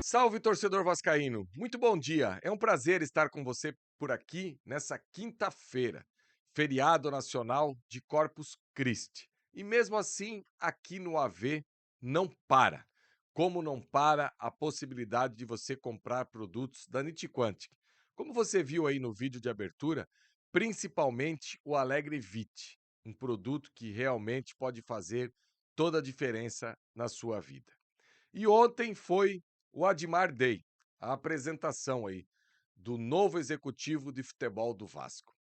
Salve, torcedor vascaíno! Muito bom dia! É um prazer estar com você por aqui nessa quinta-feira, feriado nacional de Corpus Christi. E mesmo assim, aqui no AV não para. Como não para a possibilidade de você comprar produtos da Nitiquantic. Como você viu aí no vídeo de abertura, principalmente o Alegre Vit, um produto que realmente pode fazer toda a diferença na sua vida. E ontem foi o Admar Day, a apresentação aí do novo executivo de futebol do Vasco.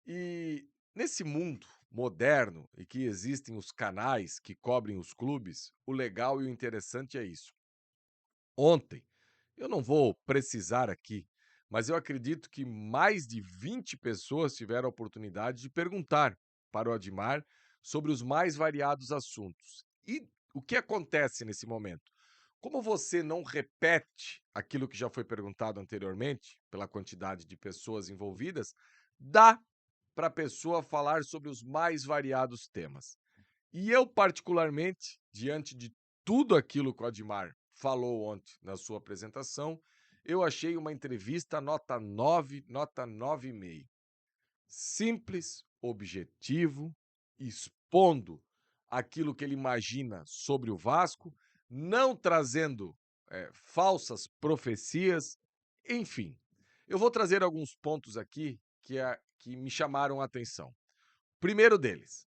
E nesse mundo moderno e que existem os canais que cobrem os clubes, o legal e o interessante é isso. Ontem, eu não vou precisar aqui, mas eu acredito que mais de 20 pessoas tiveram a oportunidade de perguntar para o Admar sobre os mais variados assuntos. E o que acontece nesse momento? Como você não repete aquilo que já foi perguntado anteriormente, pela quantidade de pessoas envolvidas, dá para a pessoa falar sobre os mais variados temas. E eu, particularmente, diante de tudo aquilo que o Admar falou ontem na sua apresentação, eu achei uma entrevista nota 9, nota 9,5. Simples, objetivo, expondo aquilo que ele imagina sobre o Vasco, não trazendo falsas profecias, enfim. Eu vou trazer alguns pontos aqui que me chamaram a atenção. Primeiro deles,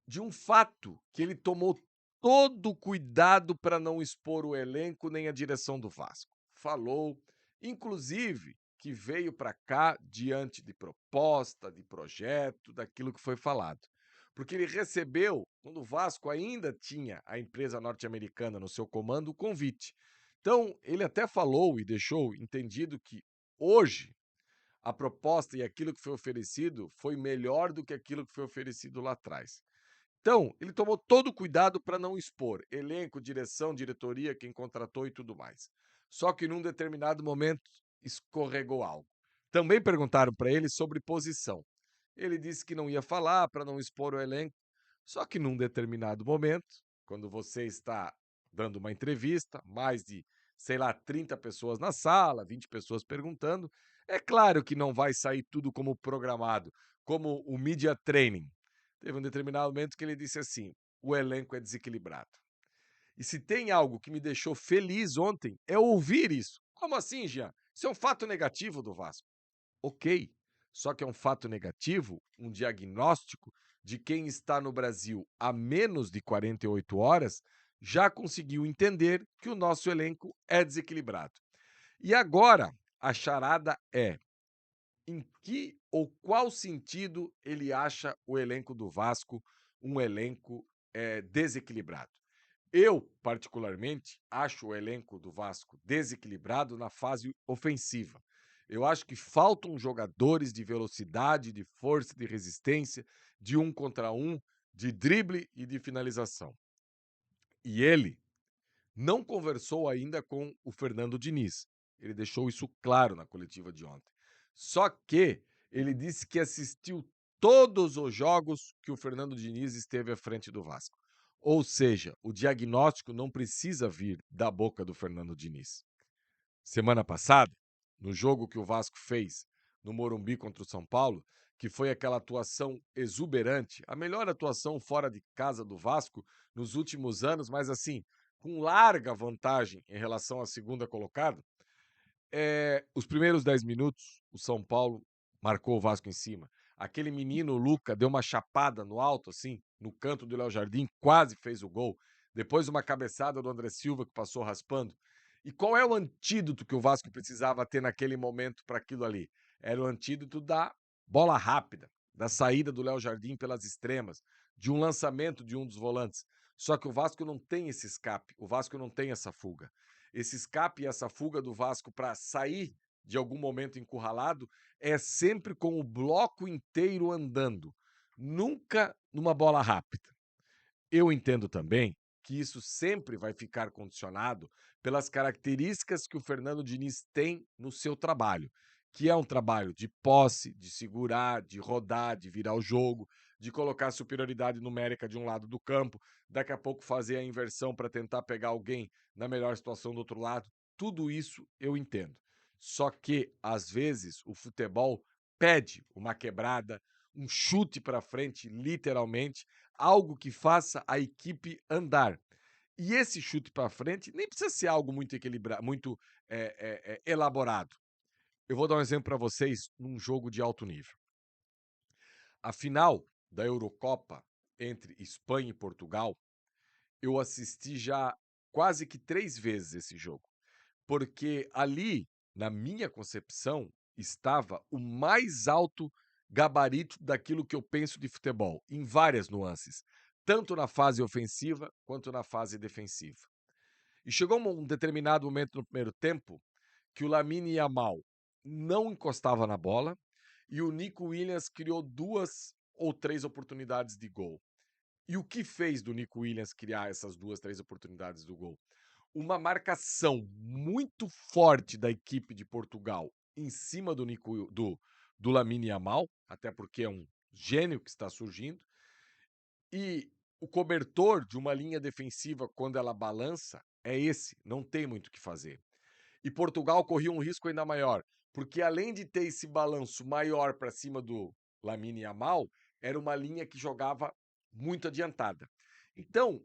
de um fato que ele tomou todo o cuidado para não expor o elenco nem a direção do Vasco. Falou, inclusive, que veio para cá diante de proposta, de projeto, daquilo que foi falado. Porque ele recebeu, quando o Vasco ainda tinha a empresa norte-americana no seu comando, o convite. Então, ele até falou e deixou entendido que hoje a proposta e aquilo que foi oferecido foi melhor do que aquilo que foi oferecido lá atrás. Então, ele tomou todo o cuidado para não expor elenco, direção, diretoria, quem contratou e tudo mais. Só que num determinado momento escorregou algo. Também perguntaram para ele sobre posição. Ele disse que não ia falar para não expor o elenco. Só que num determinado momento, quando você está dando uma entrevista, mais de, sei lá, 30 pessoas na sala, 20 pessoas perguntando, é claro que não vai sair tudo como programado, como o media training. Teve um determinado momento que ele disse assim: o elenco é desequilibrado. E se tem algo que me deixou feliz ontem, é ouvir isso. Como assim, Jean? Isso é um fato negativo do Vasco. Ok, só que é um fato negativo, um diagnóstico de quem está no Brasil há menos de 48 horas já conseguiu entender que o nosso elenco é desequilibrado. E agora a charada é: em que ou qual sentido ele acha o elenco do Vasco um elenco desequilibrado? Eu, particularmente, acho o elenco do Vasco desequilibrado na fase ofensiva. Eu acho que faltam jogadores de velocidade, de força, de resistência, de um contra um, de drible e de finalização. E ele não conversou ainda com o Fernando Diniz. Ele deixou isso claro na coletiva de ontem. Só que ele disse que assistiu todos os jogos que o Fernando Diniz esteve à frente do Vasco. Ou seja, o diagnóstico não precisa vir da boca do Fernando Diniz. Semana passada, no jogo que o Vasco fez no Morumbi contra o São Paulo, que foi aquela atuação exuberante, a melhor atuação fora de casa do Vasco nos últimos anos, mas assim, com larga vantagem em relação à segunda colocada, os primeiros 10 minutos, o São Paulo marcou o Vasco em cima. Aquele menino, o Luca, deu uma chapada no alto, assim, no canto do Léo Jardim, quase fez o gol. Depois uma cabeçada do André Silva, que passou raspando. E qual é o antídoto que o Vasco precisava ter naquele momento para aquilo ali? Era o antídoto da bola rápida, da saída do Léo Jardim pelas extremas, de um lançamento de um dos volantes. Só que o Vasco não tem esse escape, o Vasco não tem essa fuga. Esse escape e essa fuga do Vasco para sair de algum momento encurralado, é sempre com o bloco inteiro andando, nunca numa bola rápida. Eu entendo também que isso sempre vai ficar condicionado pelas características que o Fernando Diniz tem no seu trabalho, que é um trabalho de posse, de segurar, de rodar, de virar o jogo, de colocar superioridade numérica de um lado do campo, daqui a pouco fazer a inversão para tentar pegar alguém na melhor situação do outro lado. Tudo isso eu entendo. Só que, às vezes, o futebol pede uma quebrada, um chute para frente, literalmente, algo que faça a equipe andar. E esse chute para frente nem precisa ser algo muito equilibrado, muito elaborado. Eu vou dar um exemplo para vocês num jogo de alto nível. A final da Eurocopa entre Espanha e Portugal, eu assisti já quase que 3 vezes esse jogo, porque ali, na minha concepção, estava o mais alto gabarito daquilo que eu penso de futebol, em várias nuances, tanto na fase ofensiva quanto na fase defensiva. E chegou um determinado momento no primeiro tempo que o Lamine Yamal não encostava na bola e o Nico Williams criou 2 ou 3 oportunidades de gol. E o que fez do Nico Williams criar essas 2, 3 oportunidades do gol? Uma marcação muito forte da equipe de Portugal em cima do Lamine Yamal, até porque é um gênio que está surgindo, e o cobertor de uma linha defensiva quando ela balança é esse, não tem muito o que fazer. E Portugal corria um risco ainda maior, porque além de ter esse balanço maior para cima do Lamine Yamal, era uma linha que jogava muito adiantada. Então,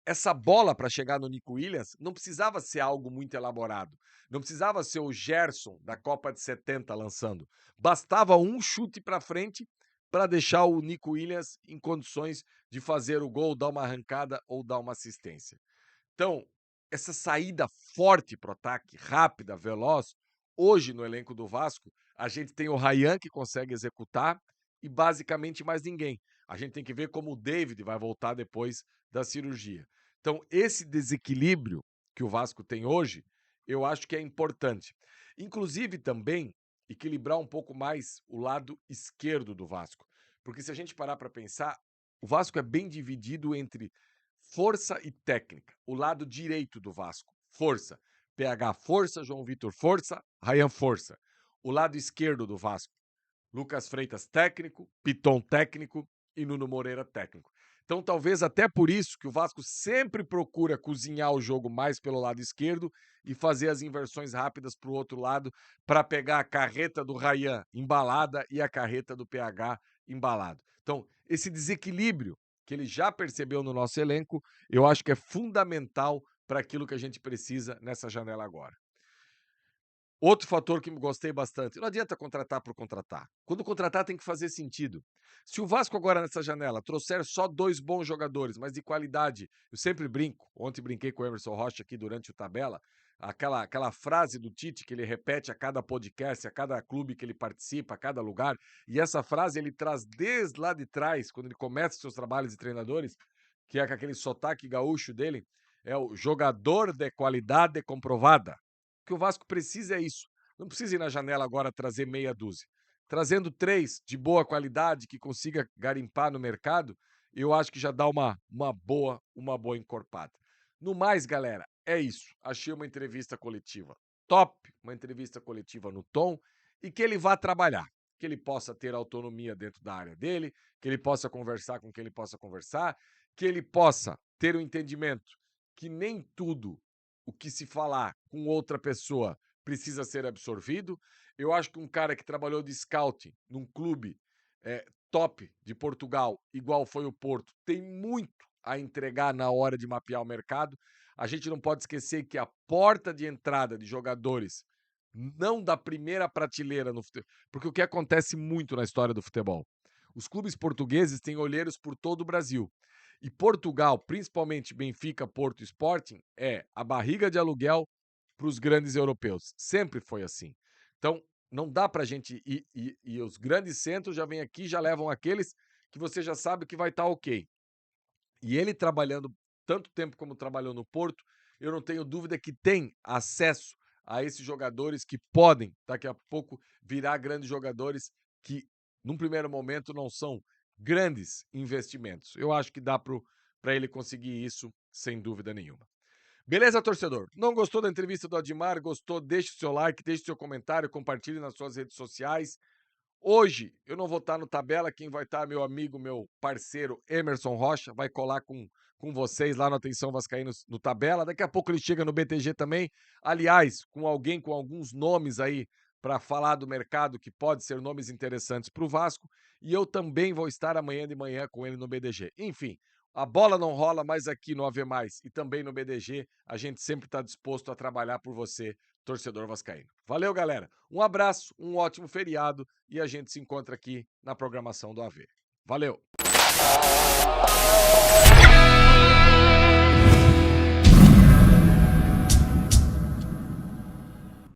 essa bola para chegar no Nico Williams não precisava ser algo muito elaborado. Não precisava ser o Gerson da Copa de 70 lançando. Bastava um chute para frente para deixar o Nico Williams em condições de fazer o gol, dar uma arrancada ou dar uma assistência. Então, essa saída forte para o ataque, rápida, veloz, hoje no elenco do Vasco, a gente tem o Ryan que consegue executar e basicamente mais ninguém. A gente tem que ver como o David vai voltar depois da cirurgia. Então, esse desequilíbrio que o Vasco tem hoje, eu acho que é importante. Inclusive também equilibrar um pouco mais o lado esquerdo do Vasco. Porque se a gente parar para pensar, o Vasco é bem dividido entre força e técnica. O lado direito do Vasco, força. PH, força. João Vitor, força. Ryan, força. O lado esquerdo do Vasco, Lucas Freitas, técnico. Piton, técnico. E Nuno Moreira, técnico. Então, talvez até por isso que o Vasco sempre procura cozinhar o jogo mais pelo lado esquerdo e fazer as inversões rápidas para o outro lado para pegar a carreta do Ryan embalada e a carreta do PH embalado. Então, esse desequilíbrio que ele já percebeu no nosso elenco, eu acho que é fundamental para aquilo que a gente precisa nessa janela agora. Outro fator que gostei bastante, não adianta contratar por contratar. Quando contratar tem que fazer sentido. Se o Vasco agora nessa janela trouxer só 2 bons jogadores, mas de qualidade, eu sempre brinco, ontem brinquei com o Emerson Rocha aqui durante o Tabela, aquela frase do Tite que ele repete a cada podcast, a cada clube que ele participa, a cada lugar, e essa frase ele traz desde lá de trás, quando ele começa seus trabalhos de treinadores, que é com aquele sotaque gaúcho dele, é o jogador de qualidade comprovada. O que o Vasco precisa é isso. Não precisa ir na janela agora trazer meia dúzia. Trazendo 3 de boa qualidade que consiga garimpar no mercado, eu acho que já dá uma boa encorpada. No mais, galera, é isso. Achei uma entrevista coletiva top, uma entrevista coletiva no tom e que ele vá trabalhar, que ele possa ter autonomia dentro da área dele, que ele possa conversar com quem ele possa conversar, que ele possa ter o entendimento que nem tudo o que se falar com outra pessoa precisa ser absorvido. Eu acho que um cara que trabalhou de scouting num clube top de Portugal, igual foi o Porto, tem muito a entregar na hora de mapear o mercado. A gente não pode esquecer que a porta de entrada de jogadores não da primeira prateleira no futebol, porque o que acontece muito na história do futebol? Os clubes portugueses têm olheiros por todo o Brasil. E Portugal, principalmente Benfica, Porto e Sporting, é a barriga de aluguel para os grandes europeus. Sempre foi assim. Então, não dá para a gente ir, e os grandes centros já vêm aqui, já levam aqueles que você já sabe que vai estar ok. E ele trabalhando tanto tempo como trabalhou no Porto, eu não tenho dúvida que tem acesso a esses jogadores que podem, daqui a pouco, virar grandes jogadores que, num primeiro momento, não são grandes investimentos. Eu acho que dá para ele conseguir isso, sem dúvida nenhuma. Beleza, torcedor? Não gostou da entrevista do Admar? Gostou? Deixe o seu like, deixe o seu comentário, compartilhe nas suas redes sociais. Hoje eu não vou estar no Tabela, quem vai estar, meu amigo, meu parceiro Emerson Rocha, vai colar com vocês lá no Atenção Vascaínos no Tabela. Daqui a pouco ele chega no BTG também. Aliás, com alguém com alguns nomes aí para falar do mercado, que pode ser nomes interessantes para o Vasco. E eu também vou estar amanhã de manhã com ele no BDG. Enfim, a bola não rola mais aqui no AV+, e também no BDG. A gente sempre está disposto a trabalhar por você, torcedor vascaíno. Valeu, galera. Um abraço, um ótimo feriado e a gente se encontra aqui na programação do AV. Valeu!